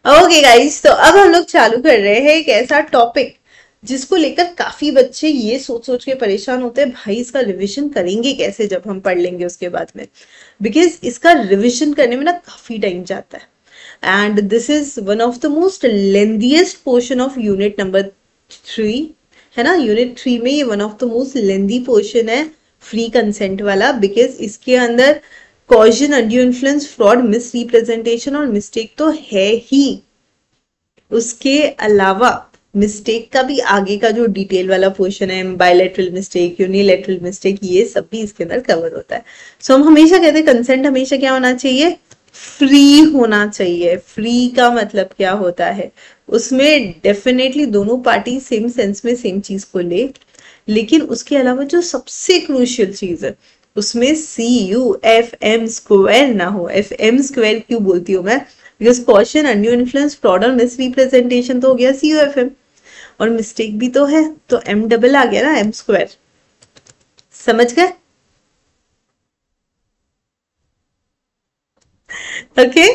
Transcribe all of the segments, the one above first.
Okay guys, तो अब हम लोग चालू कर रहे हैं एक ऐसा टॉपिक जिसको लेकर काफी बच्चे ये सोच सोच के परेशान होते हैं, भाई इसका रिवीजन करेंगे कैसे जब हम पढ़ लेंगे उसके बाद में। बिकॉज इसका रिवीजन करने में ना काफी टाइम जाता है and this is one of the most lengthiest portion of unit number 3, है ना। यूनिट 3 में ये one of the most lengthy portion है, फ्री कंसेंट वाला। बिकॉज इसके अंदर coercion, undue influence, fraud, misrepresentation और मिस्टेक तो है ही, उसके अलावा मिस्टेक का भी आगे का जो डिटेल वाला पोर्शन है, बायलैटरल मिस्टेक, यूनिलैटरल मिस्टेक, ये सब भी इसके अंदर कवर होता है। सो हम हमेशा कहते हैं कंसेंट हमेशा क्या होना चाहिए, फ्री होना चाहिए। फ्री का मतलब क्या होता है, उसमें डेफिनेटली दोनों पार्टी सेम सेंस में सेम चीज को ले, लेकिन उसके अलावा जो सबसे क्रूशियल चीज है उसमें CUFM स्क्वायर ना हो। FM स्क्वायर क्यों बोलती हूँ मैं, because caution, undue influence, fraud और मिस रिप्रेजेंटेशन तो हो गया CUFM, और मिस्टेक भी तो है, तो M डबल आ गया ना, M स्क्वायर। समझ गए? ओके,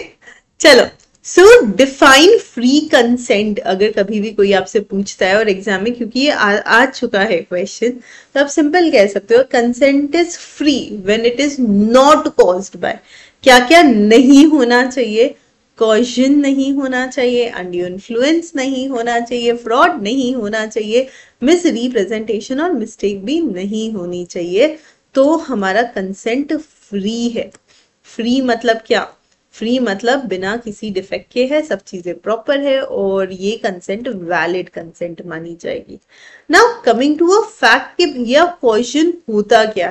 चलो। सो डिफाइन फ्री कंसेंट, अगर कभी भी कोई आपसे पूछता है और एग्जाम में, क्योंकि ये आ चुका है क्वेश्चन, तो आप सिंपल कह सकते हो consent is free when it is not caused by. क्या क्या नहीं होना चाहिए, कॉशन नहीं होना चाहिए, अनड्यू इन्फ्लुएंस नहीं होना चाहिए, फ्रॉड नहीं होना चाहिए, मिस रिप्रेजेंटेशन और मिस्टेक भी नहीं होनी चाहिए, तो हमारा कंसेंट फ्री है। फ्री मतलब क्या, फ्री मतलब बिना किसी डिफेक्ट के है, सब चीजें प्रॉपर है, और ये कंसेंट वैलिड कंसेंट मानी जाएगी। Now coming to a fact कि भैया क्वेश्चन होता क्या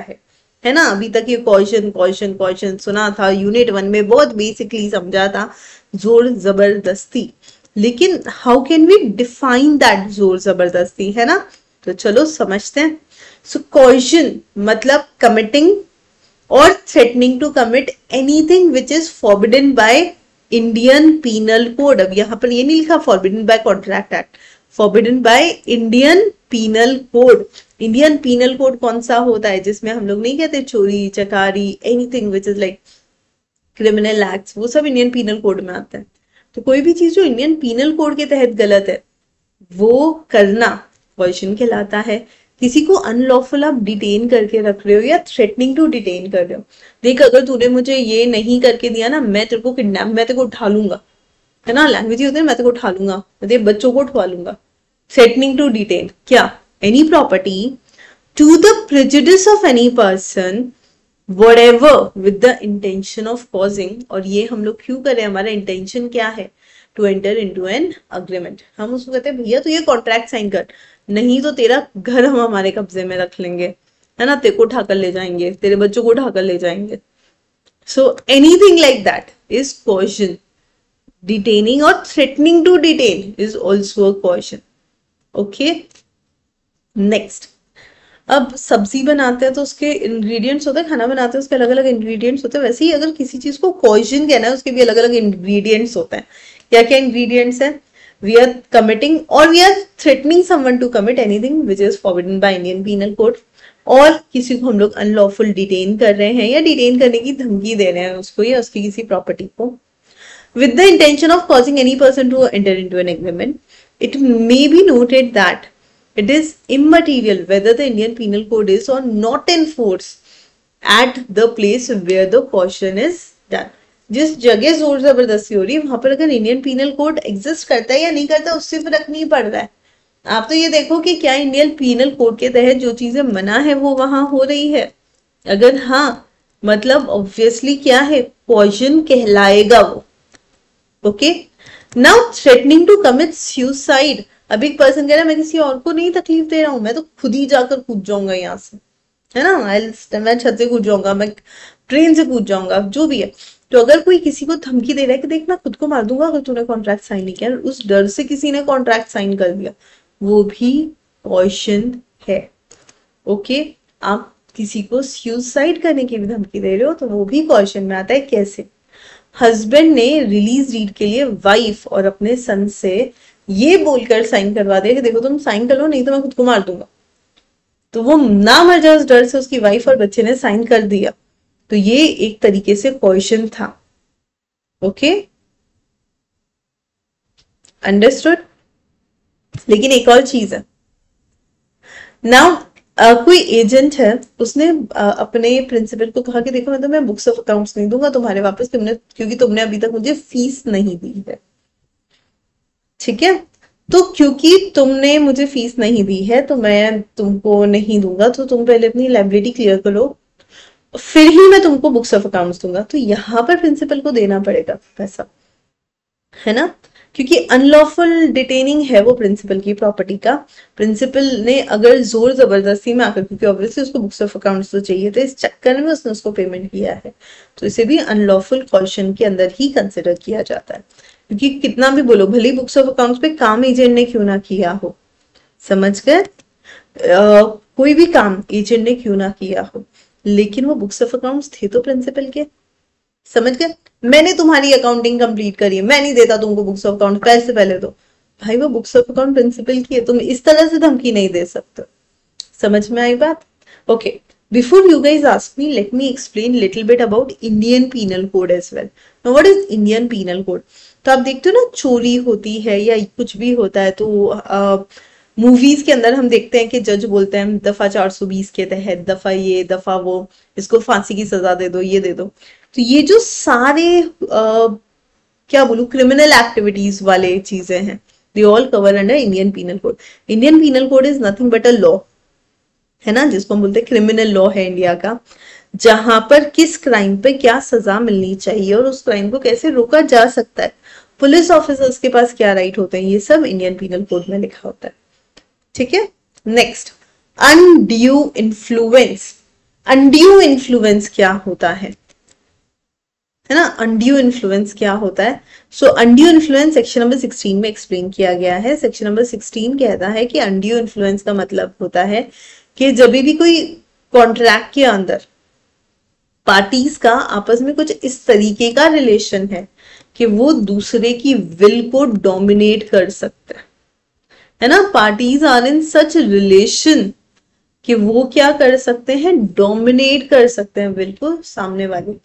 है ना। अभी तक ये क्वेश्चन क्वेश्चन क्वेश्चन सुना था, यूनिट 1 में बहुत बेसिकली समझा था, जोर जबरदस्ती। लेकिन how can we define that जोर जबरदस्ती, है ना। तो चलो समझते हैं। सो क्वेश्चन मतलब committing or threatening to commit anything which is forbidden by Indian Penal Code। अब यहाँ पर ये नहीं लिखा forbidden by Contract Act, forbidden by Indian Penal Code। Indian Penal Code कौन सा होता है, जिसमें हम लोग नहीं कहते चोरी चकारी, anything which is like criminal acts, वो सब इंडियन पीनल कोड में आता है। तो कोई भी चीज जो इंडियन पीनल कोड के तहत गलत है वो करना क्वेश्चन कहलाता है। किसी को अनलॉफुल आप डिटेन करके रख रहे हो या थ्रेटनिंग टू डिटेन कर रहे हो, देख अगर तूने मुझे ये नहीं करके दिया ना, मैं तेरे को किडनैप, मैं तेरे को उठा लूंगा, है ना, लैंग्वेज होती है, मैं तेरे को उठा लूंगा, मैं तेरे बच्चों को उठवा लूंगा। थ्रेटनिंग टू डिटेन क्या, any property to the prejudice of any person whatever with the intention of causing। और ये हम लोग क्यों करें, हमारा इंटेंशन क्या है, to enter into an agreement. हम उसको कहते हैं भैया तू ये कॉन्ट्रैक्ट साइन कर, नहीं तो तेरा घर हम हमारे कब्जे में रख लेंगे, है ना, तेरे को उठाकर ले जाएंगे, तेरे बच्चों को उठाकर ले जाएंगे। So anything like that is coercion. Detaining और threatening to detain is also a coercion. Okay, next. अब सब्जी बनाते हैं तो उसके इंग्रेडिएंट्स होते हैं, खाना बनाते हैं उसके अलग अलग इंग्रेडिएंट्स होते हैं, वैसे ही अगर किसी चीज को पॉइजन कहना है उसके भी अलग अलग इंग्रेडिएंट्स होते हैं। क्या क्या इंग्रेडिएंट्स हैं, we are committing or we are threatening someone to commit anything which is forbidden by Indian Penal Code, और किसी को हम लोग अनलॉफुल डिटेन कर रहे हैं या डिटेन करने की धमकी दे रहे हैं उसको या उसकी किसी प्रॉपर्टी को, with the intention of causing any person to enter into an agreement। It may be noted that it is immaterial whether the Indian Penal Code is or not in force at the place where the caution is done। जिस जगह जोर जबरदस्ती हो रही है वहां पर अगर इंडियन पीनल कोड एग्जिस्ट करता है या नहीं करता उससे फर्क नहीं पड़ रहा है। आप तो ये देखो कि क्या इंडियन पीनल कोड के तहत जो चीजें मना है वो वहां हो रही है, अगर हाँ मतलब ऑब्वियसली क्या है, पॉइजन कहलाएगा वो। Okay, now threatening to commit suicide. अब एक पर्सन कह रहा है मैं किसी और को नहीं तकलीफ दे रहा हूं, मैं तो खुद ही जाकर कूद जाऊंगा यहाँ से, है ना, मैं छत से कूद जाऊंगा, मैं ट्रेन से कूद जाऊंगा, जो भी है। तो अगर कोई किसी को धमकी दे रहा है कि देख मैं खुद को मार दूंगा अगर तूने कॉन्ट्रैक्ट साइन नहीं किया, उस डर से किसी ने कॉन्ट्रैक्ट साइन कर दिया, वो भी क्वेश्चन है। ओके, आप किसी को सुसाइड करने की भी धमकी दे रहे हो तो वो भी क्वेश्चन में आता है। कैसे, हस्बैंड ने रिलीज डीड के लिए वाइफ और अपने सन से ये बोलकर साइन करवा दिया कि देखो तुम साइन कर लो नहीं तो मैं खुद को मार दूंगा, तो वो ना मर जाए उस डर से उसकी वाइफ और बच्चे ने साइन कर दिया, तो ये एक तरीके से क्वेश्चन था। Okay, understood. लेकिन एक और चीज है, नाउ कोई एजेंट है, उसने अपने प्रिंसिपल को कहा कि देखो मैं तुम्हें बुक्स ऑफ अकाउंट्स नहीं दूंगा तुम्हारे वापस, तुमने क्योंकि तुमने अभी तक मुझे फीस नहीं दी है। ठीक है, तो क्योंकि तुमने मुझे फीस नहीं दी है तो मैं तुमको नहीं दूंगा, तो तुम पहले अपनी लाइबिलिटी क्लियर करो, फिर ही मैं तुमको बुक्स ऑफ अकाउंट्स दूंगा। तो यहाँ पर प्रिंसिपल को देना पड़ेगा पैसा, है ना, क्योंकि अनलॉफुल डिटेनिंग है वो प्रिंसिपल की प्रॉपर्टी का। प्रिंसिपल ने अगर जोर जबरदस्ती में आकर, क्योंकि ऑब्वियसली उसको बुक्स ऑफ अकाउंट्स तो चाहिए थे, इस चक्कर में उसने उसको पेमेंट किया है, तो इसे भी अनलॉफुल कॉशन के अंदर ही कंसिडर किया जाता है। क्योंकि कितना भी बोलो, भले बुक्स ऑफ अकाउंट्स पे काम एजेंट ने क्यों ना किया हो, समझ गए, कोई भी काम एजेंट ने क्यों ना किया हो, लेकिन वो बुक्स ऑफ अकाउंट्स थे तो प्रिंसिपल के, समझ गए। मैंने तुम्हारी अकाउंटिंग कंप्लीट करी है, मैं नहीं देता तुमको बुक्स ऑफ अकाउंट, पैसे पहले दो। भाई वो बुक्स ऑफ अकाउंट प्रिंसिपल की है, तुम इस तरह से धमकी नहीं दे सकते। समझ में आई बात? Okay, before you guys ask me, let me explain little bit about Indian Penal Code as well. Now what is Indian Penal Code? तो आप देखते हो ना, चोरी होती है या कुछ भी होता है तो मूवीज के अंदर हम देखते हैं कि जज बोलते हैं दफा 420 के तहत दफा ये दफा वो, इसको फांसी की सजा दे दो, ये दे दो। तो ये जो सारे क्या बोलूं क्रिमिनल एक्टिविटीज वाले चीजें हैं, they all cover under Indian Penal Code. Indian Penal Code is nothing but a law, है ना, जिसको हम बोलते हैं क्रिमिनल लॉ है इंडिया का, जहां पर किस क्राइम पे क्या सजा मिलनी चाहिए और उस क्राइम को कैसे रोका जा सकता है, पुलिस ऑफिसर्स के पास क्या राइट होते हैं, ये सब इंडियन पीनल कोड में लिखा होता है। ठीक है, next, undue influence. Undue influence क्या होता है ना, अनड्यू इन्फ्लुएंस क्या होता है? सो अनड्यू इन्फ्लुएंस सेक्शन नंबर 16 में एक्सप्लेन किया गया है। सेक्शन नंबर 16 कहता है कि अनड्यू इन्फ्लुएंस का मतलब होता है कि जब भी कोई कॉन्ट्रैक्ट के अंदर पार्टीज का आपस में कुछ इस तरीके का रिलेशन है कि वो दूसरे की विल को डोमिनेट कर सकते हैं, है ना, parties are in such relation कि वो क्या कर सकते हैं, डोमिनेट कर सकते हैं विल को सामने वाले की।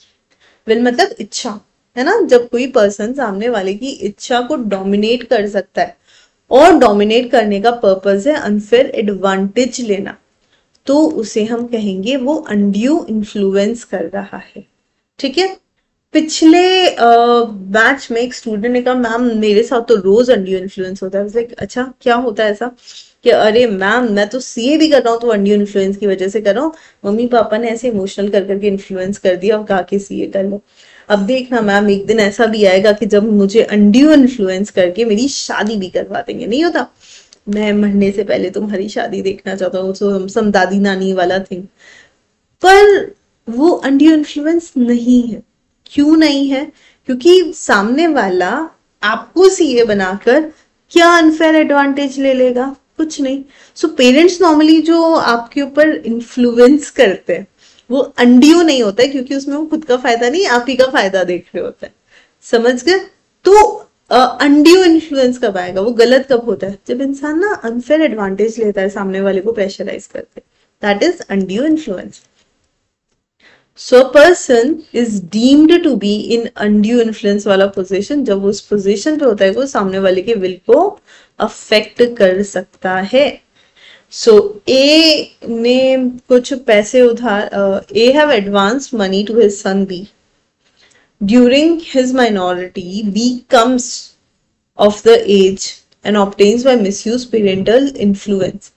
विल मतलब इच्छा, है ना, जब कोई पर्सन सामने वाले की इच्छा को डोमिनेट कर सकता है और डोमिनेट करने का पर्पस है अनफेयर एडवांटेज लेना, तो उसे हम कहेंगे वो अनड्यू इन्फ्लुएंस कर रहा है। ठीक है, पिछले बैच में एक स्टूडेंट ने कहा मैम मेरे साथ तो रोज अनड्यू इन्फ्लुएंस होता है। लाइक अच्छा क्या होता है ऐसा? कि अरे मैम मैं तो सीए भी कर रहा हूँ तो अनड्यू इन्फ्लुएंस की वजह से कर रहा हूँ, मम्मी पापा ने ऐसे इमोशनल कर करके इन्फ्लुएंस कर दिया और कहा कि सीए कर लो। अब देखना मैम एक दिन ऐसा भी आएगा कि जब मुझे अनड्यू इन्फ्लुएंस करके मेरी शादी भी करवा देंगे। नहीं होता, मैं मरने से पहले तुम्हारी शादी देखना चाहता हूँ, सो सम दादी नानी वाला थिंग। पर वो अनड्यू इन्फ्लुएंस नहीं है। क्यों नहीं है? क्योंकि सामने वाला आपको सीए बनाकर क्या अनफेयर एडवांटेज ले लेगा? कुछ नहीं। सो पेरेंट्स नॉर्मली जो आपके ऊपर इन्फ्लुएंस करते हैं वो अनड्यू नहीं होता है, क्योंकि उसमें वो खुद का फायदा नहीं आप ही का फायदा देख रहे होते हैं। समझ गए? तो अनड्यू इन्फ्लुएंस कब आएगा, वो गलत कब होता है? जब इंसान ना अनफेयर एडवांटेज लेता है सामने वाले को प्रेशराइज करके, that is undue influence. So person is deemed to be in undue influence वाला पोजीशन जब वो उस पोजीशन पे होता है वो सामने वाले के विल को अफेक्ट कर सकता है। सो ए ने कुछ पैसे उधार, A have advanced money to his son B during his minority, B comes of the age and obtains by misuse parental influence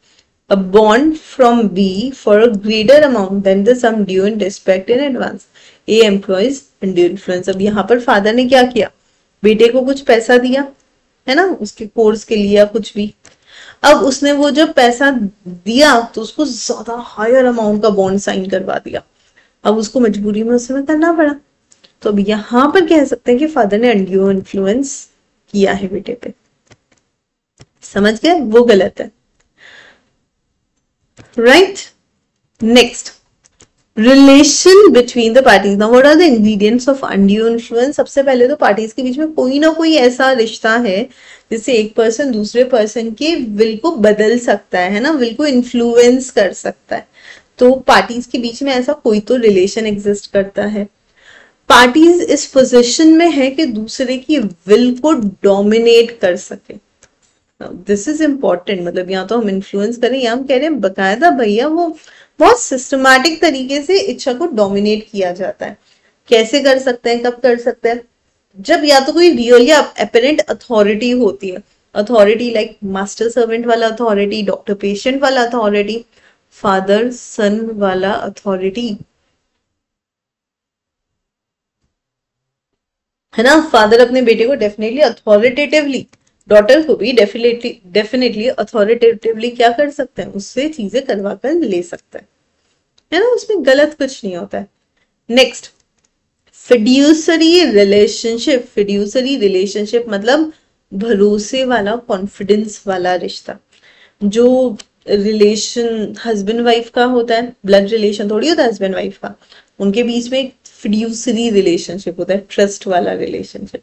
a bond from B for a greater amount than the sum due in respect in advance. A employs undue influence. अब यहाँ पर father ने क्या किया, बेटे को कुछ पैसा दिया, है ना, उसके कोर्स के लिए कुछ भी। अब उसने वो जब पैसा दिया तो उसको ज्यादा हायर अमाउंट का बॉन्ड साइन करवा दिया, अब उसको मजबूरी में उसमें करना पड़ा। तो अब यहाँ पर कह सकते हैं कि फादर ने अनड्यू इन्फ्लुएंस किया है बेटे पे। समझ गए? वो गलत है। Right, next, relation between the parties. Now what are the ingredients of undue influence? सबसे पहले तो पार्टीज के बीच में कोई ना कोई ऐसा रिश्ता है जिससे एक पर्सन दूसरे पर्सन के विल को बदल सकता है ना, विल को इन्फ्लुएंस कर सकता है। तो पार्टीज के बीच में ऐसा कोई तो रिलेशन एग्जिस्ट करता है। पार्टीज इस पोजीशन में है कि दूसरे की विल को डोमिनेट कर सके। दिस इज इम्पोर्टेंट, मतलब यहाँ तो हम इन्फ्लुएंस करें या हम कह रहे हैं बकायदा भैया वो बहुत सिस्टमैटिक तरीके से इच्छा को डोमिनेट किया जाता है। कैसे कर सकते हैं, कब कर सकते हैं? जब या तो कोई रियल या अपेरेंट अथॉरिटी होती है, अथॉरिटी लाइक मास्टर सर्वेंट वाला अथॉरिटी, डॉक्टर पेशेंट वाला अथॉरिटी, फादर सन वाला अथॉरिटी, है ना। फादर अपने बेटे को डेफिनेटली अथॉरिटेटिवली, डॉटर को भी डेफिनेटली डेफिनेटली अथॉरिटेटिवली क्या कर सकते हैं, उससे चीजें करवा कर ले सकते हैं, है ना। उसमें गलत कुछ नहीं होता है। Next, fiduciary relationship. Fiduciary relationship मतलब भरोसे वाला, कॉन्फिडेंस वाला रिश्ता। जो रिलेशन हस्बैंड वाइफ का होता है, ब्लड रिलेशन थोड़ी होता है हस्बैंड वाइफ का, उनके बीच में एक फिड्यूसरी रिलेशनशिप होता है, ट्रस्ट वाला रिलेशनशिप,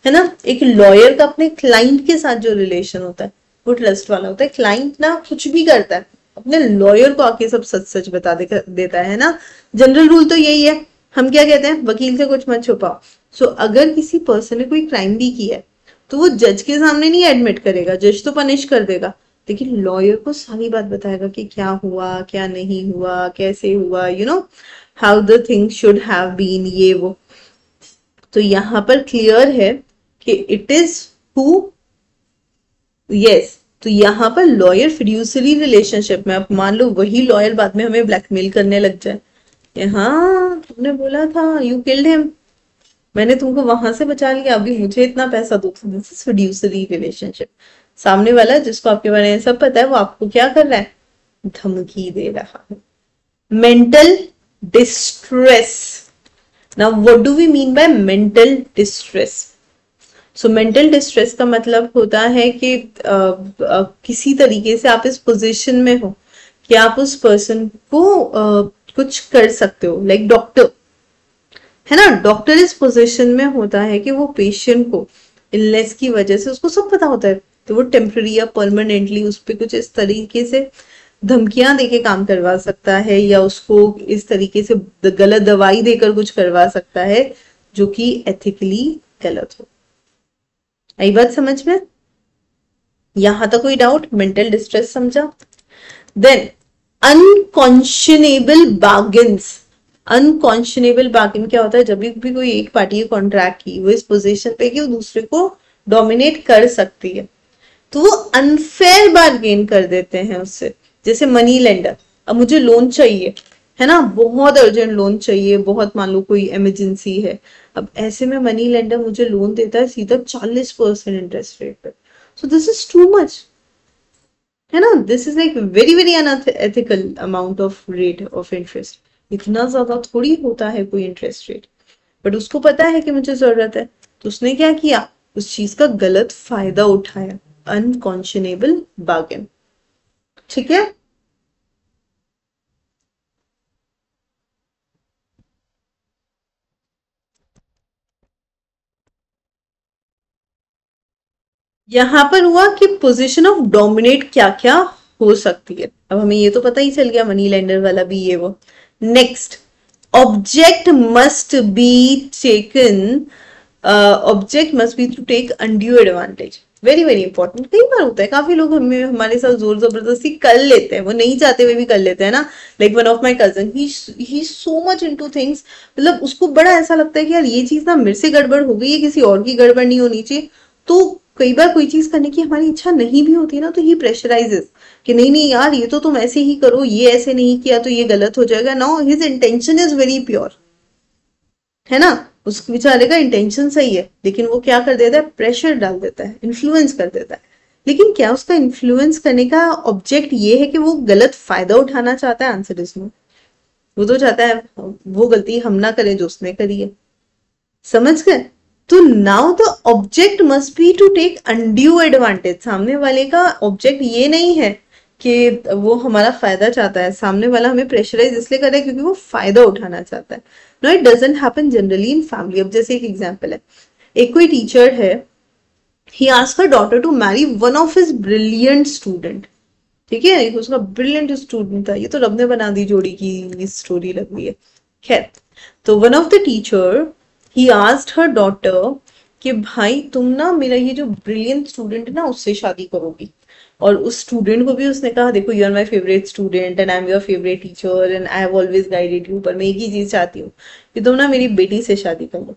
है ना। एक लॉयर का अपने क्लाइंट के साथ जो रिलेशन होता है वो ट्रस्ट वाला होता है। क्लाइंट ना कुछ भी करता है, अपने लॉयर को आके सब सच सच बता देता है ना। जनरल रूल तो यही है, हम क्या कहते हैं, वकील से कुछ मत छुपाओ। सो अगर किसी पर्सन ने कोई क्राइम भी किया है तो वो जज के सामने नहीं एडमिट करेगा, जज तो पनिश कर देगा, लेकिन लॉयर को सारी बात बताएगा कि क्या हुआ, क्या नहीं हुआ, कैसे हुआ, you know how the thing should have been, ये वो। तो यहां पर क्लियर है कि इट इज हु, यस। तो यहाँ पर लॉयर फिड्यूसरी रिलेशनशिप में, अब मान लो वही लॉयर बाद में हमें ब्लैकमेल करने लग जाए, हाँ तुमने बोला था, यू किल्ड हिम, मैंने तुमको वहां से बचा लिया, अभी मुझे इतना पैसा दो। This is fiduciary relationship. सामने वाला जिसको आपके बारे में सब पता है वो आपको क्या कर रहा है, धमकी दे रहा है। Mental distress. Now what do we mean by mental distress? So mental distress का मतलब होता है कि किसी तरीके से आप इस पोजीशन में हो कि आप उस पर्सन को कुछ कर सकते हो, लाइक डॉक्टर, है ना। डॉक्टर इस पोजीशन में होता है कि वो पेशेंट को इलनेस की वजह से उसको सब पता होता है, तो वो टेम्पररी या परमानेंटली उस पर कुछ इस तरीके से धमकियां देके काम करवा सकता है, या उसको इस तरीके से गलत दवाई देकर कुछ करवा सकता है जो कि एथिकली गलत हो। आई बात समझ में? यहां तक कोई डाउट? मेंटल डिस्ट्रेस समझा? Then unconscionable bargains. Unconscionable bargain क्या होता है? जब भी कोई एक पार्टी है कॉन्ट्रैक्ट की, वो इस पोजीशन पे कि वो दूसरे को डोमिनेट कर सकती है, तो वो अनफेयर बार्गेन कर देते हैं उससे। जैसे मनी लेंडर, अब मुझे लोन चाहिए, है ना, बहुत अर्जेंट लोन चाहिए, बहुत मान लो कोई इमरजेंसी है। अब ऐसे में मनी लेंडर मुझे लोन देता है सीधा 40% इंटरेस्ट रेट पे। So this is too much, है ना। This is like very very unethical amount of rate of interest. इतना ज्यादा थोड़ी होता है कोई इंटरेस्ट रेट, बट उसको पता है कि मुझे जरूरत है, तो उसने क्या किया, उस चीज का गलत फायदा उठाया। अनकॉन्शनेबल बार्गेन, ठीक है। यहां पर हुआ कि पोजीशन ऑफ डोमिनेट क्या क्या हो सकती है। अब हमें ये तो पता ही चल गया, मनी लेंडर वाला भी, ये वो। Next, object must be taken, object must be to take undue advantage. Very very important. कई बार होता है, काफी लोग हमें हमारे साथ जोर जबरदस्ती कर लेते हैं, वो नहीं चाहते हुए भी कर लेते हैं ना। Like one of my cousin, he so much into things, मतलब उसको बड़ा ऐसा लगता है कि यार ये चीज ना मेरे से गड़बड़ हो गई है, किसी और की गड़बड़ नहीं होनी चाहिए। तो कई बार कोई चीज करने की हमारी इच्छा नहीं भी होती ना, तो ही प्रेशराइजेस कि नहीं नहीं यार ये तो तुम ऐसे ही करो, ये ऐसे नहीं किया तो ये गलत हो जाएगा। Now his intention is very pure, है ना, उस बेचारे का इंटेंशन सही है, लेकिन वो क्या कर देता है, प्रेशर डाल देता है, इन्फ्लुएंस कर देता है। लेकिन क्या उसका इन्फ्लुएंस करने का ऑब्जेक्ट ये है कि वो गलत फायदा उठाना चाहता है? Answer is no. वो तो चाहता है वो गलती हम ना करें जो उसने करी है। समझ गए? तो now the object must be to take undue advantage. सामने वाले का ऑब्जेक्ट ये नहीं है कि वो हमारा फायदा चाहता है, सामने वाला हमें प्रेशराइज इसलिए कर रहा है क्योंकि वो फायदा उठाना चाहता है। No, it doesn't happen generally in family. अब जैसे एक एग्जांपल है, एक कोई टीचर है, he asked her daughter to marry one of his brilliant student. ठीक है, उसका ब्रिलियंट स्टूडेंट था, ये तो रब ने बना दी जोड़ी की स्टोरी लग रही है। खैर, तो one of the teacher he asked her daughter कि भाई तुम ना मेरा ये जो ब्रिलियंट स्टूडेंट है ना उससे शादी करोगी, और उस स्टूडेंट को भी उसने कहा देखो you are my favourite student and I am your favourite teacher and I have always guided you, पर मैं एक ही चीज चाहती हूँ कि तुम ना मेरी बेटी से शादी कर लो।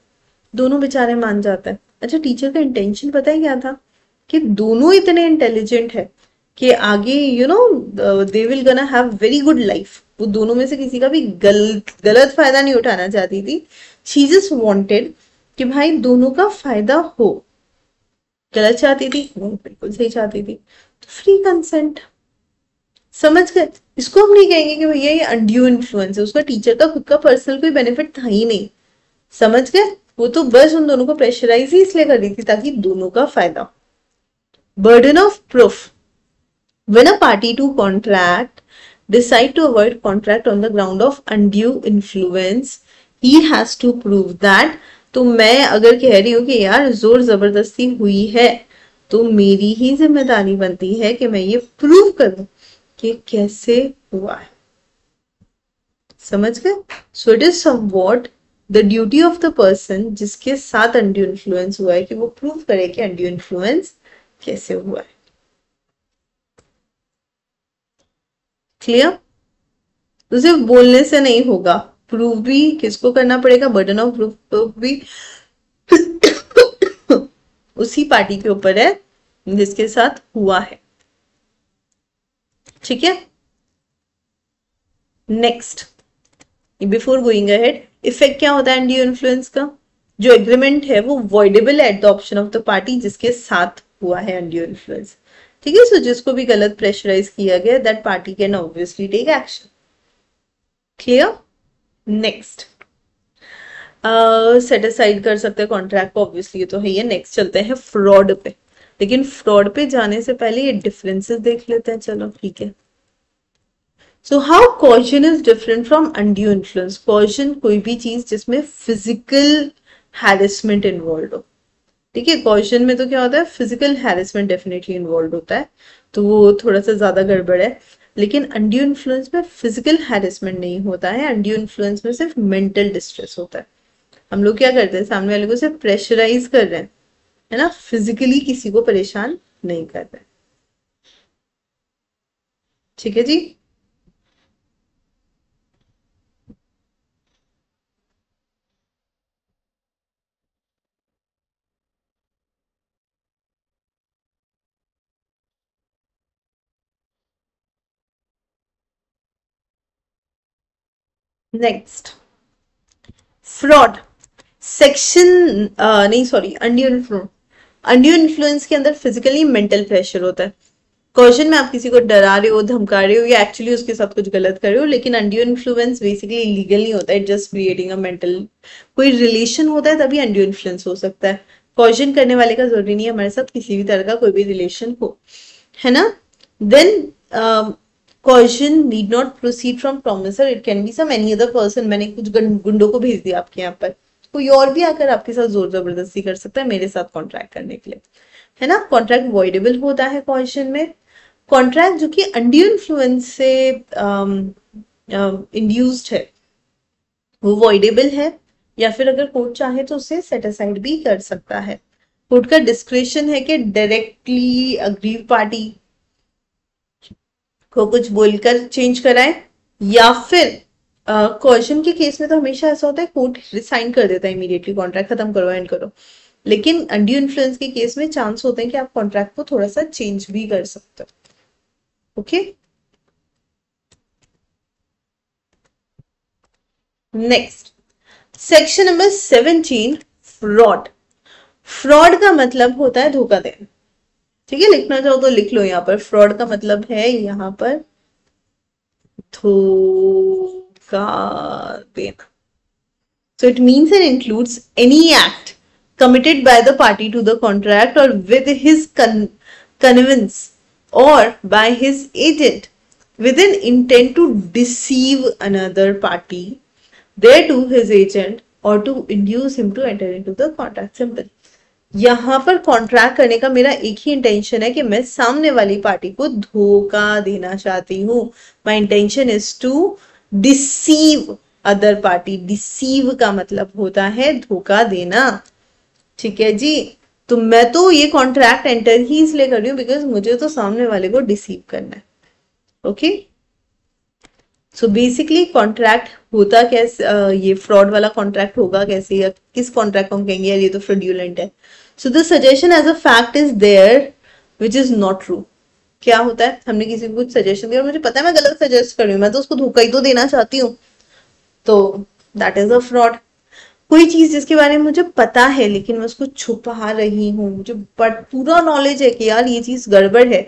दोनों बेचारे मान जाता है। अच्छा टीचर का इंटेंशन पता है क्या था, कि दोनों इतने इंटेलिजेंट है कि आगे they will gonna have very good life. वो दोनों में से किसी का भी गलत फायदा नहीं उठाना चाहती थी। शी जस्ट वांटेड कि भाई दोनों का फायदा हो। गलत चाहती थी नहीं, बिल्कुल सही चाहती थी। तो फ्री कंसेंट, समझ गए। इसको हम नहीं कहेंगे कि भैया ये अनड्यू इन्फ्लुएंस है, उसका टीचर का खुद का पर्सनल कोई बेनिफिट था ही नहीं। समझ गए, वो तो बस उन दोनों को प्रेशराइज ही इसलिए कर रही थी ताकि दोनों का फायदा। Burden of proof, when a party to contract decide to avoid contract on the ground of undue influence, he has to prove that। तो मैं अगर कह रही हूँ कि यार जोर जबरदस्ती हुई है तो मेरी ही जिम्मेदारी बनती है कि मैं ये प्रूव करूं कि कैसे हुआ है। समझ गए। So it is somewhat the duty of the person जिसके साथ अनड्यू इन्फ्लुएंस हुआ है कि वो प्रूव करे कि अनड्यू इन्फ्लुएंस कैसे हुआ है। क्लियर। तो सिर्फ बोलने से नहीं होगा, प्रूफ भी किसको करना पड़ेगा, बर्डन ऑफ प्रूफ भी उसी पार्टी के ऊपर है जिसके साथ हुआ है। ठीक है। Next, before going ahead, effect क्या होता है एंडी इन्फ्लुएंस का। जो एग्रीमेंट है वो voidable at the option of the party जिसके साथ हुआ है एंडी इन्फ्लुएंस। ठीक है। सो जिसको भी गलत प्रेशराइज किया गया that party can obviously take action. Clear. Next, set aside कर सकते हैं कॉन्ट्रैक्ट को, ऑब्वियसली ये तो है। ये नेक्स्ट चलते हैं फ्रॉड पे। लेकिन फ्रॉड पे जाने से पहले ये डिफरेंसेस देख लेते हैं। चलो ठीक है। So how caution is different from undue influence. Caution कोई भी चीज जिसमें फिजिकल हैरेसमेंट इन्वॉल्व हो। ठीक है। कॉशन में तो क्या होता है, फिजिकल हैरेसमेंट डेफिनेटली इन्वॉल्व होता है, तो वो थोड़ा सा ज्यादा गड़बड़ है। लेकिन अनड्यू इन्फ्लुएंस में फिजिकल हैरेसमेंट नहीं होता है। अनड्यू इन्फ्लुएंस में सिर्फ मेंटल डिस्ट्रेस होता है। हम लोग क्या करते हैं, सामने वाले को सिर्फ प्रेशराइज कर रहे हैं, है ना, फिजिकली किसी को परेशान नहीं कर रहे। ठीक है जी। नेक्स्ट, फ्रॉड सेक्शन नहीं sorry undue influence. Undue influence के अंदर फिजिकली मेंटल प्रेशर होता है। कॉशन में आप किसी को डरा रहे हो, धमका रहे हो या एक्चुअली उसके साथ कुछ गलत कर रहे हो। लेकिन अनड्यू इन्फ्लुएंस बेसिकली लीगल नहीं होता है, जस्ट क्रिएटिंग अ मेंटल, कोई रिलेशन होता है तभी अनड्यू इन्फ्लुएंस हो सकता है। कॉशन करने वाले का जरूरी नहीं है हमारे साथ किसी भी तरह का कोई भी रिलेशन हो, है ना। Then caution need not proceed from promisor, it can be some any other person. मैंने कुछ गुंडों को भेज दिया आपके यहाँ पर, कोई और भी आकर आपके साथ जोर जबरदस्ती कर सकता है मेरे साथ कॉन्ट्रैक्ट करने के लिए, है ना। कॉन्ट्रैक्ट वॉइडेबल होता है कॉशन में। कॉन्ट्रैक्ट जो कि अनड्यू इन्फ्लुएंस से इंड्यूस्ड है वो वॉइडेबल है, या फिर अगर कोर्ट चाहे तो उसे सेट असाइड भी कर सकता है। कोर्ट का डिस्क्रिप्शन है कि डायरेक्टली अग्रीव पार्टी को कुछ बोलकर चेंज कराए, या फिर कॉशन के केस में तो हमेशा ऐसा होता है कोर्ट रिसाइन कर देता है इमीडिएटली, कॉन्ट्रैक्ट खत्म करो एंड करो। लेकिन अनड्यू इन्फ्लुएंस के केस में चांस होते हैं कि आप कॉन्ट्रैक्ट को थोड़ा सा चेंज भी कर सकते हो। Okay. Next, section number 17, fraud. Fraud का मतलब होता है धोखा देना। ठीक है, लिखना चाहो तो लिख लो। यहाँ पर फ्रॉड का मतलब है यहाँ पर धोखा देना। So it means and includes any act committed by the party to the contract or with his connivance or by his agent with an intent to deceive another party, thereto his agent, or to induce him to enter into the contract. Simple. यहाँ पर contract करने का मेरा एक ही intention है कि मैं सामने वाली पार्टी को धोखा देना चाहती हूँ। My intention is to deceive other party. Deceive का मतलब होता है धोखा देना, ठीक है जी। तो मैं तो ये कॉन्ट्रैक्ट एंटर ही इसलिए कर रही हूँ बिकॉज मुझे तो सामने वाले को डिसीव करना है। ओके, सो बेसिकली कॉन्ट्रैक्ट होता कैसे, ये फ्रॉड वाला कॉन्ट्रैक्ट होगा कैसे, या किस कॉन्ट्रैक्ट को हम कहेंगे यार ये तो फ्रॉड्यूलेंट है। So the suggestion as a fact is there which is not true. क्या होता है, हमने किसी को कुछ सजेशन दिया और मुझे पता है मैं गलत सजेस्ट कर रही हूँ, मैं तो उसको धोखा ही तो देना चाहती हूँ, तो दैट इज अ फ्रॉड। कोई चीज जिसके बारे में मुझे पता है लेकिन मैं उसको छुपा रही हूँ, मुझे बट पूरा नॉलेज है कि यार ये चीज गड़बड़ है,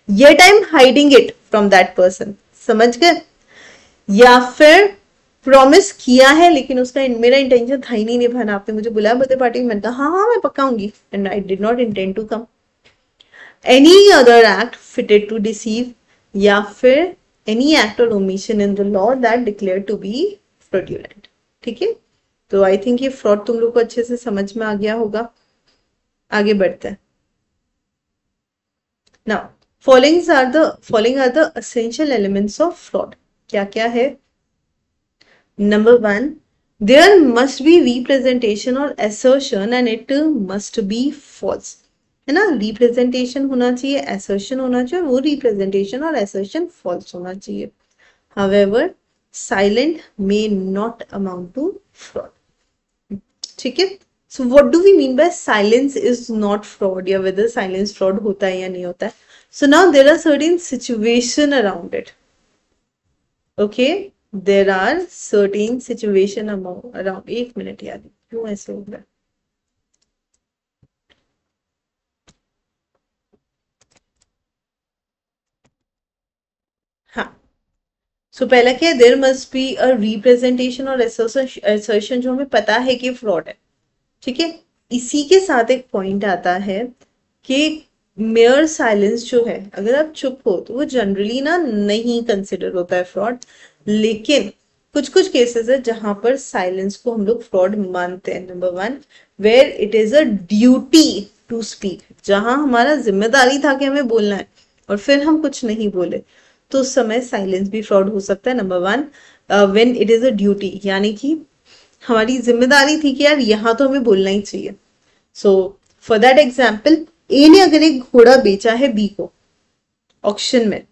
yet I am hiding it from that person, समझ गए। या फिर प्रॉमिस किया है लेकिन उसका मेरा इंटेंशन था ही नहीं निभाना, आपने मुझे बुलाया बर्थडे पार्टी में, मैंने कहा हाँ हाँ मैं पक्का आऊंगी, and I did not intend to come. Any other act fitted to deceive, या फिर any act or omission in the law that declare to be fraudulent. ठीक है, तो आई थिंक ये फ्रॉड तुम लोग को अच्छे से समझ में आ गया होगा। आगे बढ़ते हैं। Now following are the essential elements of fraud. क्या क्या है? Number one, there must be representation or assertion and it must be false, है ना। रिप्रेजेंटेशन होना चाहिए, assertion होना चाहिए, और वो रिप्रेजेंटेशन और assertion फॉल्स होना चाहिए। However, silent may not amount to fraud. ठीक है, so what do we mean by silence is not fraud, या वेदर साइलेंस फ्रॉड होता है या नहीं होता है। So now there are certain situation around it. Okay, there are certain situation around, एक मिनट यार क्यों ऐसे हो रहा है। हाँ, सो पहला क्या है, there must be a representation or assertion जो हमें पता है कि फ्रॉड है। ठीक है, इसी के साथ एक पॉइंट आता है कि मेयर साइलेंस जो है, अगर आप चुप हो तो वो जनरली ना नहीं कंसिडर होता है फ्रॉड, लेकिन कुछ कुछ केसेस है जहां पर साइलेंस को हम लोग फ्रॉड मानते हैं। Number one, where it is a duty to speak, जहां हमारा जिम्मेदारी था कि हमें बोलना है और फिर हम कुछ नहीं बोले, तो उस समय साइलेंस भी फ्रॉड हो सकता है। Number one, when it is a duty, यानी कि हमारी जिम्मेदारी थी कि यार यहाँ तो हमें बोलना ही चाहिए। सो फॉर दैट एग्जाम्पल, ए ने अगर एक घोड़ा बेचा है बी को ऑक्शन में,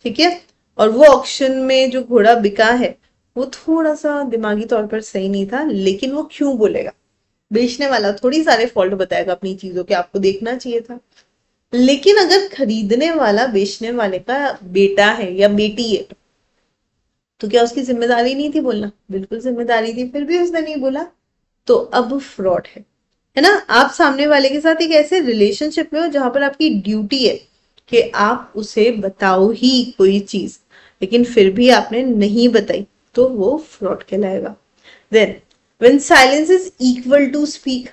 ठीक है, और वो ऑक्शन में जो घोड़ा बिका है वो थोड़ा सा दिमागी तौर पर सही नहीं था, लेकिन वो क्यों बोलेगा, बेचने वाला थोड़ी सारे फॉल्ट बताएगा अपनी चीजों के, आपको देखना चाहिए था। लेकिन अगर खरीदने वाला बेचने वाले का बेटा है या बेटी है, तो क्या उसकी जिम्मेदारी नहीं थी बोलना? बिल्कुल जिम्मेदारी थी, फिर भी उसने नहीं बोला, तो अब फ्रॉड है ना। आप सामने वाले के साथ एक ऐसे रिलेशनशिप में हो जहां पर आपकी ड्यूटी है कि आप उसे बताओ ही कोई चीज, लेकिन फिर भी आपने नहीं बताई, तो वो फ्रॉड कहलाएगा। Then when silence is equal to speak,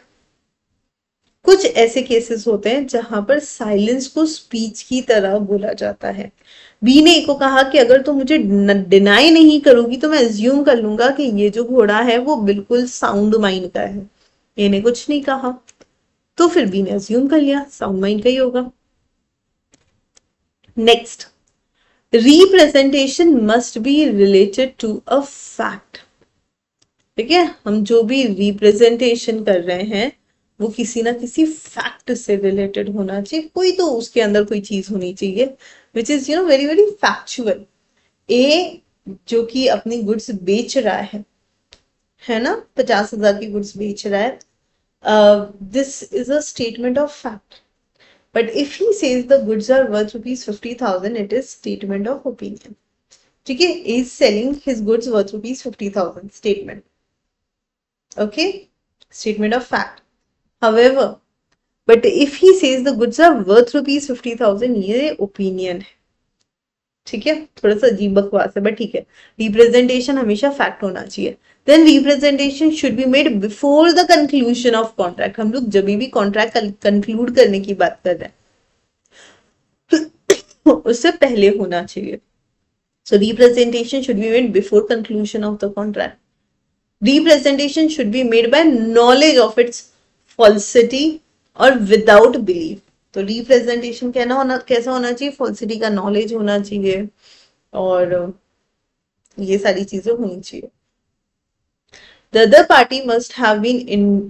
कुछ ऐसे केसेस होते हैं जहां पर साइलेंस को स्पीच की तरह बोला जाता है। बी ने को कहा कि अगर तुम मुझे डिनाई नहीं करोगी तो मैं अज्यूम कर लूंगा कि ये जो घोड़ा है वो बिल्कुल साउंड माइंड का है। ए ने कुछ नहीं कहा, तो फिर बी ने अज्यूम कर लिया साउंड माइंड का ही होगा। Next, representation must be related to a fact. ठीक है, हम जो भी रिप्रेजेंटेशन कर रहे हैं वो किसी ना किसी फैक्ट से रिलेटेड होना चाहिए, कोई तो उसके अंदर कोई चीज होनी चाहिए which is very very factual. ए जो कि अपनी गुड्स बेच रहा है ना, 50,000 की गुड्स बेच रहा है, this is a statement of fact, but if he says the goods are worth ₹50,000, it is statement of opinion. ठीक है, is selling his goods worth ₹50,000, statement, okay, statement of fact. However, but if he says the goods are worth ₹50,000, ये opinion है। ठीक है, थोड़ा सा अजीब बकवास है बट ठीक है। रिप्रेजेंटेशन हमेशा फैक्ट होना चाहिए। Then representation should be made before the conclusion of contract. हम लोग जब भी कॉन्ट्रैक्ट कंक्लूड करने की बात कर रहे हैं उससे पहले होना चाहिए। So representation should be made before conclusion of the contract. Representation should be made by knowledge of its falsity और विदाउट बिलीव। तो रिप्रेजेंटेशन कैसा होना चाहिए, फॉल्सिटी का नॉलेज होना चाहिए और ये सारी चीजें होनी चाहिए। The other party must have been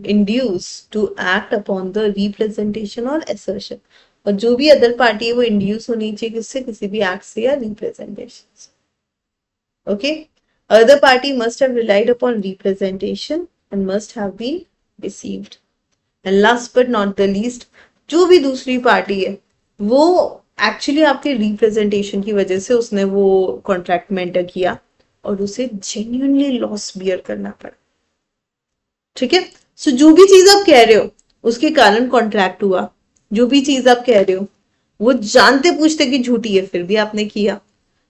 induced to act upon the representation or assertion. और जो भी अदर पार्टी है वो इंड्यूस होनी चाहिए किससे, किसी भी एक्ट से या रिप्रेजेंटेशन से. Okay, other party must have relied upon representation and must have been deceived. And last but not the least, जो भी दूसरी पार्टी है वो एक्चुअली आपके रिप्रेजेंटेशन की वजह से उसने वो कॉन्ट्रैक्ट में एंटर किया और उसे जेन्युइनली लॉस बियर करना पड़ा. ठीक है, सो जो भी चीज आप कह रहे हो उसके कारण कॉन्ट्रैक्ट हुआ, जो भी चीज आप कह रहे हो वो जानते पूछते कि झूठी है फिर भी आपने किया.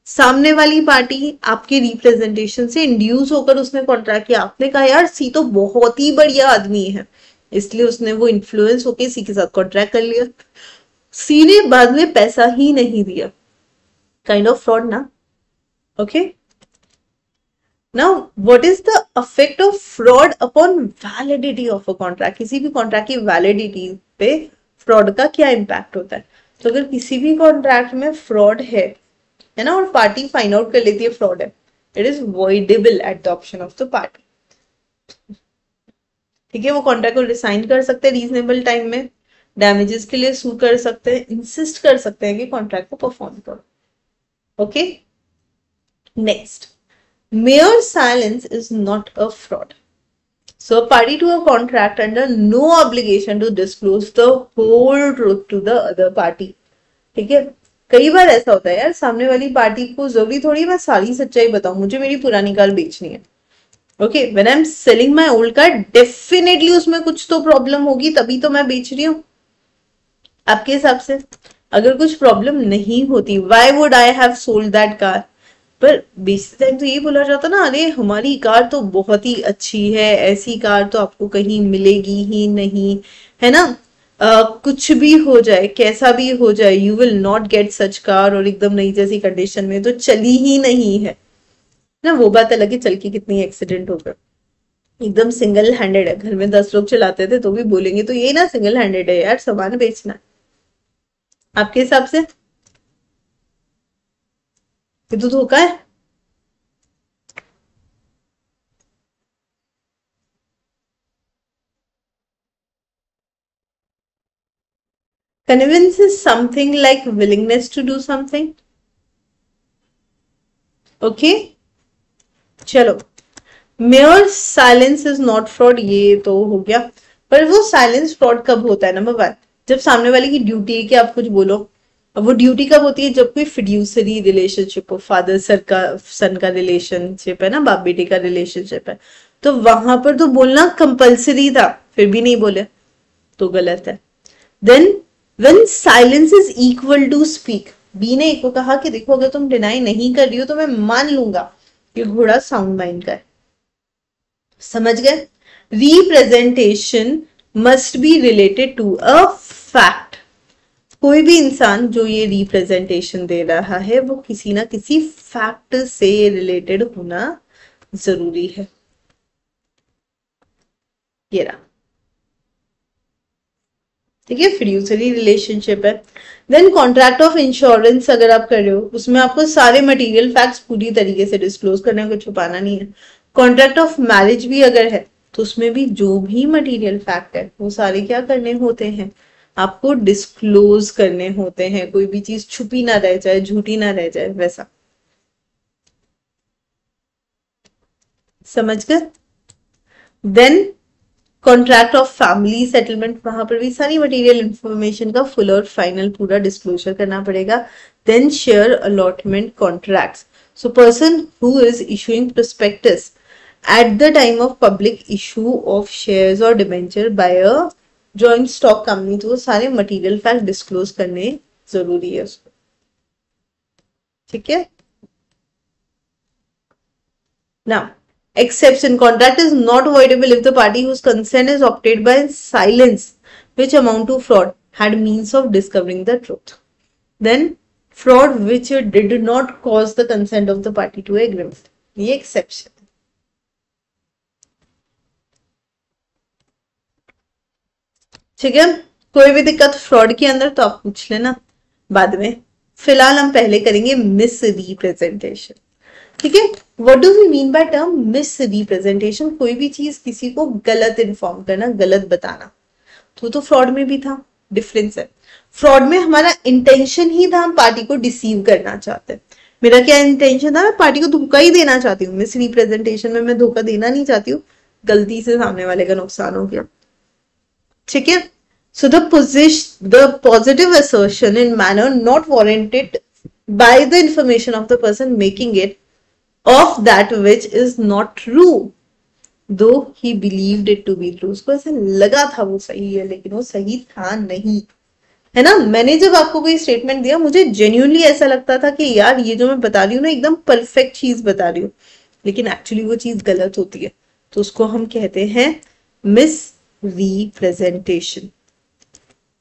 सामने वाली पार्टी आपके रिप्रेजेंटेशन से इंड्यूस होकर उसने कॉन्ट्रैक्ट किया. आपने कहा यार सी तो बहुत ही बढ़िया आदमी है, इसलिए उसने वो इन्फ्लुएंस होके सी के साथ कॉन्ट्रैक्ट कर लिया. सी ने बाद में पैसा ही नहीं दिया. काइंड ऑफ फ्रॉड ना. Okay, now what is the effect of fraud upon validity of a contract. किसी भी कॉन्ट्रैक्ट की वैलिडिटी पे फ्रॉड का क्या इम्पैक्ट होता है. तो अगर किसी भी कॉन्ट्रैक्ट में फ्रॉड है ना, और पार्टी फाइंड आउट कर लेती है फ्रॉड है, it is voidable at the option of the party. ठीक है, वो कॉन्ट्रैक्ट को रिसाइन कर सकते हैं रीजनेबल टाइम में, डैमेजेस के लिए सू कर सकते हैं, इंसिस्ट कर सकते हैं कि कॉन्ट्रैक्ट को परफॉर्म करो. Okay, next, mere silence is not a fraud. So a party to a contract under no obligation to disclose the whole truth to the other party. ठीक है, कई बार ऐसा होता है यार, सामने वाली पार्टी को जरूरी थोड़ी मैं सारी सच्चाई बताऊं, मुझे मेरी पुरानी कार बेचनी है. Okay, when I am selling my old car, definitely उसमें कुछ तो प्रॉब्लम होगी तभी तो मैं बेच रही हूँ. आपके हिसाब से अगर कुछ प्रॉब्लम नहीं होती, why would I have sold that car. पर बेचते टाइम तो ये बोला जाता ना, अरे हमारी कार तो बहुत ही अच्छी है, ऐसी कार तो आपको कहीं मिलेगी ही नहीं, है ना. कुछ भी हो जाए, कैसा भी हो जाए, you will not get such car, और एकदम नई जैसी कंडीशन में तो चली ही नहीं है ना. वो बात अलग है चल के कितनी एक्सीडेंट हो गए, एकदम सिंगल हैंडेड है, घर में 10 लोग चलाते थे तो भी बोलेंगे तो ये ना सिंगल हैंडेड है यार, सामान बेचना. आपके हिसाब से ये तो धोखा है. Convince is something like willingness to do something. Okay, चलो, mere silence is not fraud, ये तो हो गया. पर वो साइलेंस फ्रॉड कब होता है, नंबर 1, जब सामने वाले की ड्यूटी है कि आप कुछ बोलो. अब वो ड्यूटी कब होती है, जब कोई फिड्यूसरी रिलेशनशिप हो, फादर सन का रिलेशनशिप है ना, बाप बेटे का रिलेशनशिप है, तो वहां पर तो बोलना कंपल्सरी था, फिर भी नहीं बोले तो गलत है. Then when silence is equal to speak, B ने ए को कहा कि देखो अगर तुम डिनाई नहीं कर रही हो तो मैं मान लूंगा कि घोड़ा साउंड माइंड का है. समझ गए. Representation must be related to a fact. कोई भी इंसान जो ये रिप्रेजेंटेशन दे रहा है वो किसी ना किसी फैक्ट से रिलेटेड होना जरूरी है. ये रहा. ठीक है, फिड्यूसरी रिलेशनशिप है. देन कॉन्ट्रैक्ट ऑफ इंश्योरेंस अगर आप कर रहे हो, उसमें आपको सारे मटेरियल फैक्ट्स पूरी तरीके से डिस्क्लोज करने को, छुपाना नहीं है. कॉन्ट्रैक्ट ऑफ मैरिज भी अगर है तो उसमें भी जो भी मटेरियल फैक्ट है वो सारे क्या करने होते हैं, आपको डिस्क्लोज करने होते हैं. कोई भी चीज छुपी ना रह जाए, झूठी ना रह जाए, वैसा. समझ गए. Then contract of family settlement, वहां पर भी सारी मटेरियल इंफॉर्मेशन का फुल और फाइनल पूरा डिस्क्लोजर करना पड़ेगा. Then share allotment contracts. So person who is issuing prospectus at the time of public issue of shares or debenture by a joint stock company, तो वो सारे मटेरियल फैक्ट डिस्क्लोज करने जरूरी है उसको. ठीक है. Now, exception, contract is not voidable if the party whose consent is obtained by silence which amount to fraud had means of discovering the truth. Then fraud which did not cause the consent of the party to agreement, ये exception. ठीक है, कोई भी दिक्कत fraud के अंदर तो आप पूछ लेना बाद में. फिलहाल हम पहले करेंगे मिस रिप्रेजेंटेशन. ठीक है, what do we mean by term misrepresentation? कोई भी चीज किसी को गलत इन्फॉर्म करना, गलत बताना। तो फ्रॉड में भी था, डिफरेंस है। फ्रॉड में हमारा इंटेंशन ही था, हम पार्टी को डिसीव करना चाहते हैं। मेरा क्या इंटेंशन था, मैं पार्टी को धोखा ही देना चाहती हूँ। मिस रिप्रेजेंटेशन में मैं धोखा देना नहीं चाहती हूँ, गलती से सामने वाले का नुकसान हो गया। ठीक है। So the positive assertion in manner not warranted by the information of the person making it of that which is not true though he believed it to be true। उसको ऐसा लगा था वो सही है, लेकिन वो सही था नहीं, है ना। मैंने जब आपको कोई स्टेटमेंट दिया, मुझे जेन्यूनली ऐसा लगता था कि यार ये जो मैं बता रही हूँ ना, एकदम परफेक्ट चीज बता रही हूँ, लेकिन एक्चुअली वो चीज गलत होती है। तो उसको हम कहते हैं miss representation.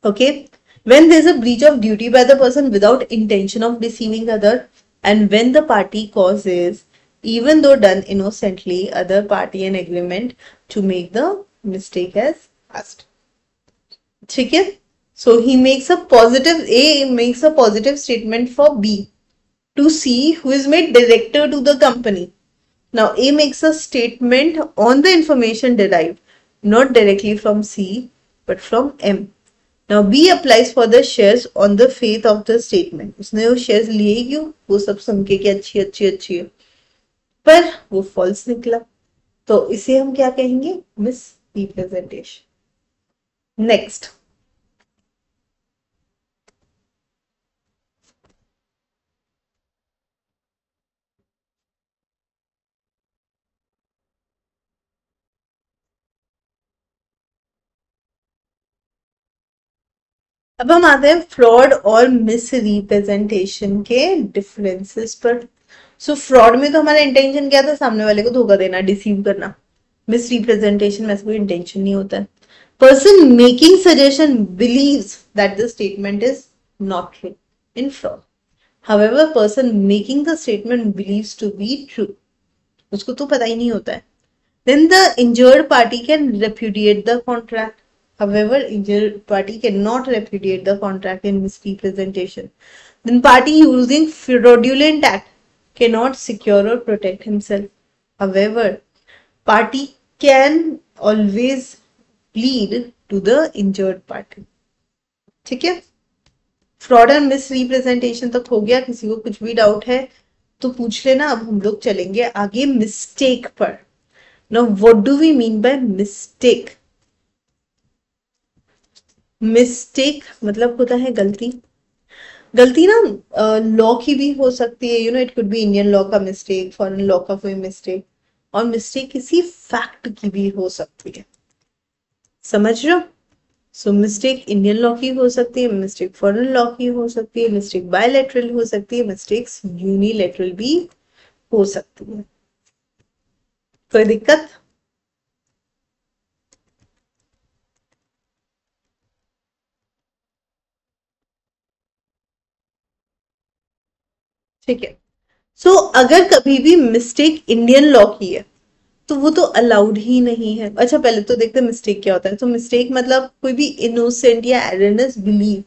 Okay, when there's a breach of duty by the person without intention of deceiving other, and when the party causes, even though done innocently, other party an agreement to make the mistake as asked। ठीक है। So he makes a positive, A makes a positive statement for B to C, who is made director to the company। Now A makes a statement on the information derived not directly from C but from M। Now B applies for the shares on the faith of the statement। उसने वो shares लिए क्यों? वो सब सुन के कि अच्छी अच्छी अच्छी है, पर वो false निकला। तो इसे हम क्या कहेंगे? Miss representation. नेक्स्ट, अब हम आते हैं फ्रॉड और मिस रिप्रेजेंटेशन के डिफरेंसेस पर। सो फ्रॉड में तो हमारा इंटेंशन क्या था? सामने वाले को धोखा देना, डिसीव करना। मिस रिप्रेजेंटेशन में ऐसा कोई इंटेंशन नहीं होता है। Person making suggestion believes that the statement is not true in fraud. However, person making the statement believes to be true। उसको तो पता ही नहीं होता है। Then the injured party can repudiate the contract। However, injured party cannot repudiate the contract in misrepresentation। Then party using fraudulent act cannot secure or protect himself। However, party can always plead to the injured party। ठीक है। Fraud and miss representation तक हो गया। किसी को कुछ भी doubt है तो पूछ लेना। अब हम लोग चलेंगे आगे मिस्टेक पर। Now what do we mean by mistake? Mistake मतलब होता है गलती। गलती ना लॉ की भी हो सकती है, it could be Indian law का मिस्टेक, फॉरेन लॉ का कोई मिस्टेक, और मिस्टेक किसी फैक्ट की भी हो सकती है। समझ रहे हो? सो मिस्टेक इंडियन लॉ की हो सकती है, मिस्टेक फॉरेन लॉ की हो सकती है, मिस्टेक बायलैटरल हो सकती है, मिस्टेक्स यूनिलैटरल भी हो सकती है। कोई दिक्कत? ठीक है। सो अगर कभी भी मिस्टेक इंडियन लॉ की है तो वो तो अलाउड ही नहीं है। अच्छा, पहले तो देखते हैं मिस्टेक क्या होता है। तो मिस्टेक मतलब कोई भी इनोसेंट या एररनेस बिलीव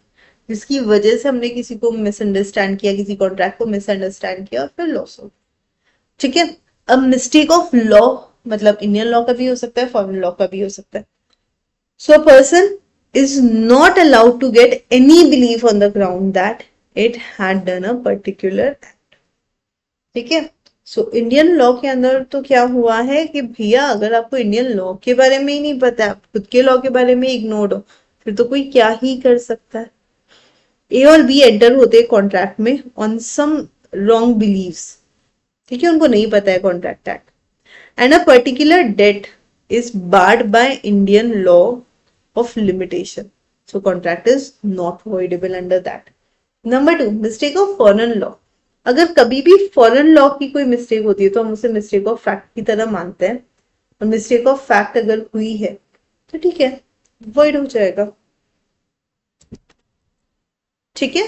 जिसकी वजह से हमने किसी को मिसअंडरस्टैंड किया, किसी कॉन्ट्रैक्ट को मिसअंडरस्टैंड किया और फिर लॉस हो। ठीक है। अब मिस्टेक ऑफ लॉ मतलब इंडियन लॉ का भी हो सकता है, फॉरेन लॉ का भी हो सकता है। So a person is not allowed to get any belief on the ground that it had done a particular act. ठीक है। सो इंडियन लॉ के अंदर तो क्या हुआ है कि भैया अगर आपको इंडियन लॉ के बारे में ही नहीं पता, आप खुद के लॉ के बारे में इग्नोर्ड हो, फिर तो कोई क्या ही कर सकता है। ए और बी एंटर होते हैं कॉन्ट्रैक्ट में ऑन सम रॉन्ग बिलीव्स। ठीक है, उनको नहीं पता है contract act, and a particular date is barred by Indian law of limitation. So contract is not voidable under that. Number 2, mistake of foreign law. अगर कभी भी फॉरेन लॉ की कोई मिस्टेक होती है तो हम उसे मिस्टेक ऑफ फैक्ट की तरह मानते हैं, और मिस्टेक ऑफ फैक्ट अगर हुई है तो ठीक है, वॉइड हो जाएगा। ठीक है।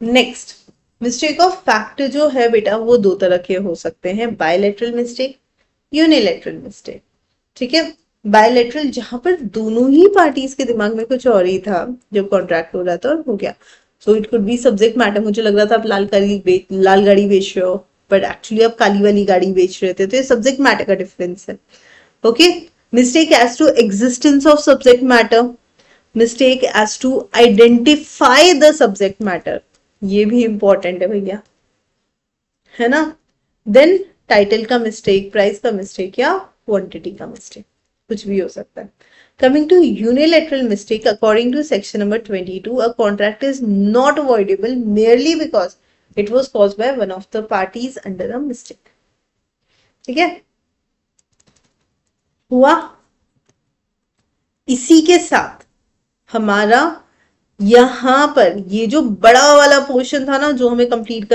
नेक्स्ट, मिस्टेक ऑफ फैक्ट जो है बेटा वो दो तरह के हो सकते हैं, बायलैटरल मिस्टेक, यूनिलैटरल मिस्टेक। ठीक है। बायलैटरल जहां पर दोनों ही पार्टीज के दिमाग में कुछ और ही था जब कॉन्ट्रैक्ट हो रहा था और हो गया। So it could be subject matter. मुझे लग रहा था आप लाल गाड़ी बेच रहे हो, बट एक्चुअली आप काली वाली गाड़ी बेच रहे थे, तो ये सब्जेक्ट मैटर का डिफरेंस है। Okay, mistake as to existence of subject matter, mistake as to identify the subject matter, ये भी इंपॉर्टेंट है भैया, है ना। देन टाइटल का मिस्टेक, प्राइस का मिस्टेक या क्वांटिटी का मिस्टेक, कुछ भी हो सकता है। Coming to unilateral mistake, according to section number 22, a contract is not avoidable merely because it was caused by one of the parties under a mistake. ठीक है, हुआ। इसी के साथ हमारा यहां पर ये जो बड़ा वाला पोर्शन था ना, जो हमें कंप्लीट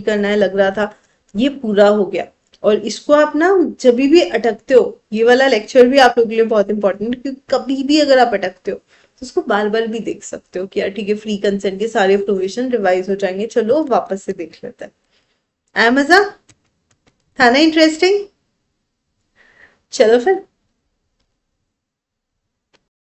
करना है लग रहा था, ये पूरा हो गया। और इसको आप ना जब भी अटकते हो, ये वाला लेक्चर भी आप लोगों के लिए बहुत इंपॉर्टेंट है, क्योंकि कभी भी अगर आप अटकते हो तो उसको बार बार भी देख सकते हो कि यार ठीक है, फ्री कंसेंट के सारे प्रोविजन रिवाइज हो जाएंगे। चलो वापस से देख लेते हैं। आया मजा? था ना इंटरेस्टिंग? चलो फिर